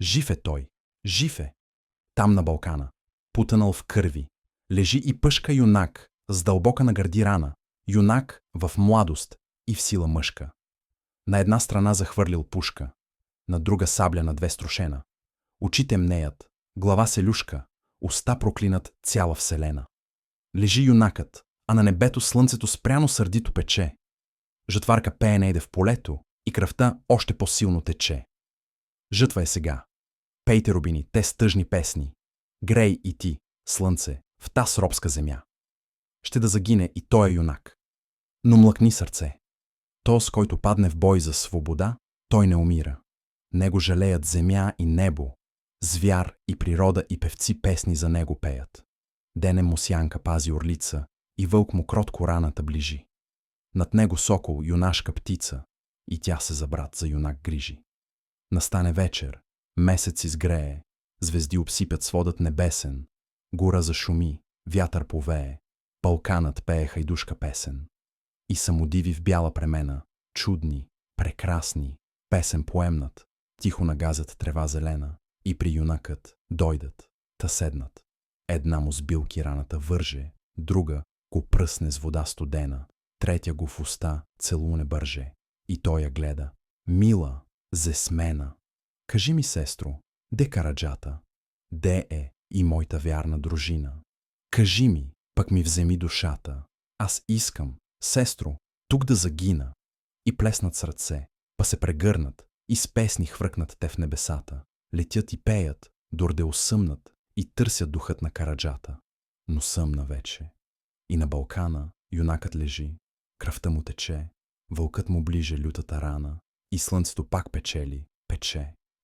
Жив е той, жив е. Там на Балкана, потънал в кърви, лежи и пъшка юнак с дълбока на гърди рана, юнак в младост и в сила мъжка. На една страна захвърлил пушка, на друга сабля на две струшена. Очите мнеят, глава се люшка, уста проклинат цяла вселена. Лежи юнакът, а на небето слънцето спряно сърдито пече. Жътварка пее нейде в полето и кръвта още по-силно тече. Жътва е сега. Пейте, рубини, те с тъжни песни. Грей и ти, слънце, в таз робска земя. Ще да загине и той е юнак. Но млъкни сърце. То, с който падне в бой за свобода, той не умира. Него жалеят земя и небо, звяр и природа и певци песни за него пеят. Денем му сянка пази орлица и вълк му кротко раната ближи. Над него сокол, юнашка птица, и тя се за брат за юнак грижи. Настане вечер, месец изгрее, звезди обсипят сводът небесен, гора зашуми, вятър повее, Балканът пее хайдушка песен. И самодиви в бяла премена, чудни, прекрасни, песен поемнат, тихо нагазят трева зелена, и при юнакът дойдат, та седнат. Една му с билки раната върже, друга го пръсне с вода студена, третя го в уста целуне бърже, и той я гледа. Мила, зесмена, кажи ми, сестро, де Караджата? Де е и моята вярна дружина? Кажи ми, пък ми вземи душата. Аз искам, сестро, тук да загина. И плеснат с ръце, па се прегърнат, и с песни хвъркнат те в небесата. Летят и пеят, дорде усъмнат, и търсят духът на Караджата. Но съмна вече. И на Балкана юнакът лежи, кръвта му тече, вълкът му ближе лютата рана, и слънцето пак печели, пече.